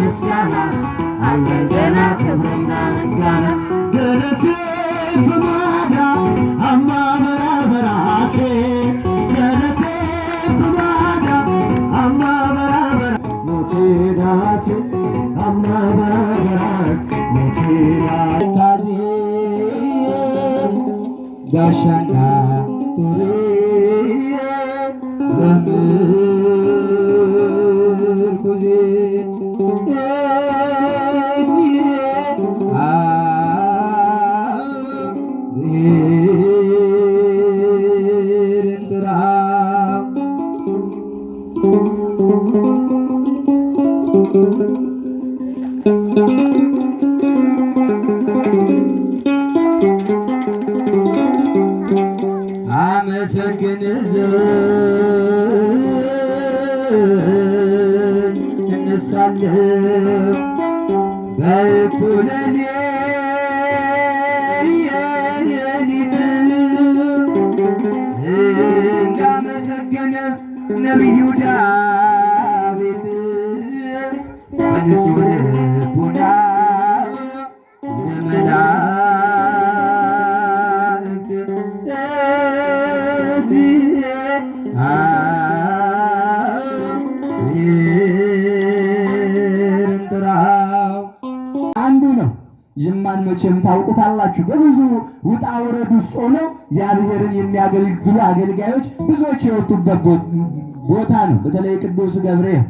ምስጋና አለን ገና ክብርና ምስጋና ገለቴ ፍማዳ አማ በራበራቴ ገለቴ ፍማዳ አማ በራበራ ሞቴዳቴ አማ በራበራ ሞቴዳታዚ ጋሻና ቱሬ ለምርኩዜ አመሰግን ዘንድ እንሳለን በእኩለ ሌሊት እንዳመሰገነ ነቢዩ ዳዊት በንጹሕ ልቡና ለመላእክት አንዱ ነው። ጅማን መቼም ታውቁታላችሁ። በብዙ ውጣ ውረድ ውስጥ ሆነው እግዚአብሔርን የሚያገለግሉ አገልጋዮች ብዙዎች የወጡበት ቦታ ነው፣ በተለይ ቅዱስ ገብርኤል።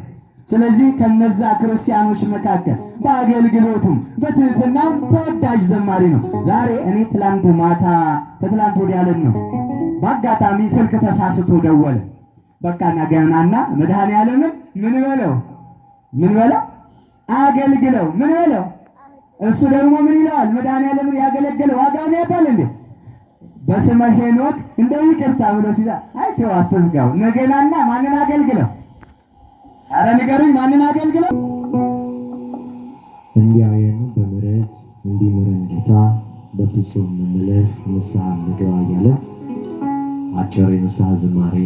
ስለዚህ ከነዛ ክርስቲያኖች መካከል በአገልግሎቱም በትህትናም ተወዳጅ ዘማሪ ነው። ዛሬ እኔ ትላንት ማታ ከትላንት ወዲያ ነው በአጋጣሚ ስልክ ተሳስቶ ደወለ። በቃ ነገናና መድኃኔዓለምን ምን በለው አገልግለው ምን በለው። እሱ ደግሞ ምን ይለዋል? መድኃኔዓለምን ያገለገለ ዋጋውን ያጣል እንዴ? በስመ ሄኖክ እንደው ይቅርታ ብሎ ሲዛ አይተው አትዝጋው። ነገናና ማንን አገልግለው? አረ ንገሩኝ፣ ማንን አገልግለው? እንዲያየን በምሕረት እንዲምረን ጌታ በፍጹም መመለስ ንስሐ እንግባ እያለ አጭር የንስሐ ዝማሬ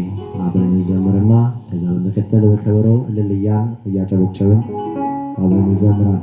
አብረን እንዘምርና ከዛ በመቀጠል በከበሮ እልል እያልን እያጨበጨብን አብረን እንዘምራለን።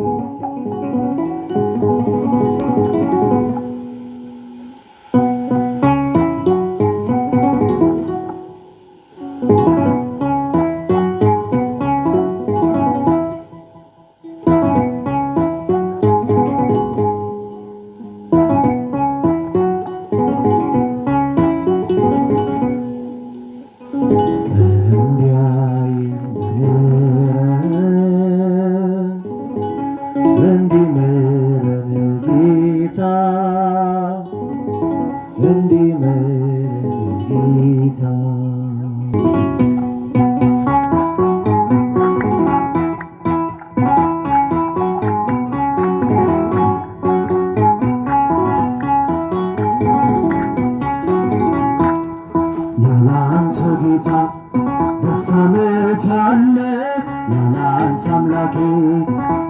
አምላኬ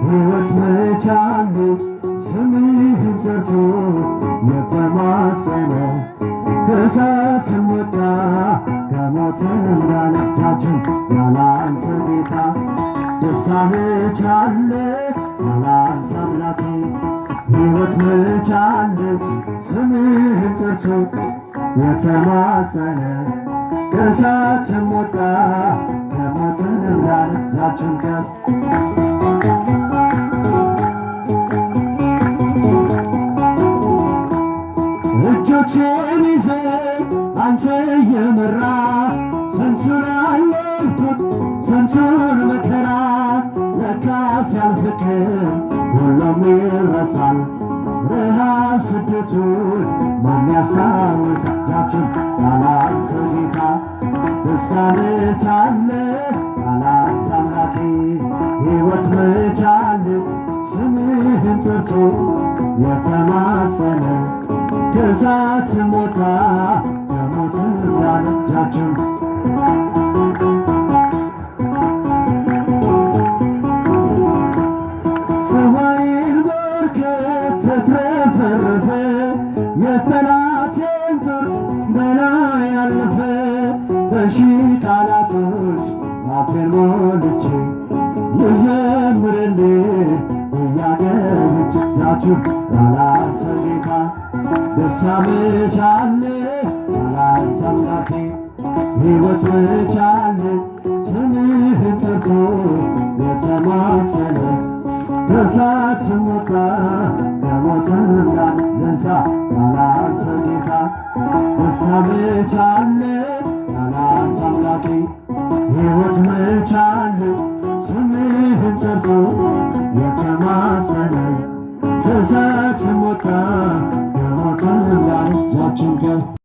ሕይወት መቻል ስምህን ጠርቶ የተማጸነ ከእሳትም ወጣ ከሞትም ዳነ። እጃችን ያለ አንተ ጌታ ደስታ መቻል ያለ አንተ አምላኬ ሕይወት መቻል ስምህን ጠርቶ የተማጸነ ከእሳትም ወጣ ከሞትም ዳነ። እጃችን ከፍ እጆቼን ይዘህ አንተ እየመራ ስንቱን አየሁት ስንቱን መከራ ለካስ ያልፍቅም ሁሉም ይረሳል። ረሃብ ስደቱን ማን ያስታውሳል? እጃችን ያለ አንተ ጌታ ደስታ መቻል ያለ አንተ አምላኬ ሕይወት መቻል ስምህን ጠርቶ የተማጸነ ከእሳትም ወጣ ከሞትም ዳነ። እጃችን ሰማይን በርከት ተትረፈረፈ የጠላቴን ጦር በላይ ያለፈ በሺህ ቃላቶች አፌን ሞልቼ ልዘምርልህ እያገች እጃችሁ ያላንተ ጌታ ደስ ያመቻለህ ያላንተ አምላኬ ሕይወት መቻለ ስምህን ጠርቶ የተማሰለ ከእሳት ስንወጣ ከሞትን እንዳንነጻ ያላንተ ጌታ ደስ ያመቻለ ያላንተ አምላኬ ሕይወት መቻለ ስምህን ጠርቶ የተማሰለ ከእሳት ስንወጣ ከሞትን እንዳንነጻ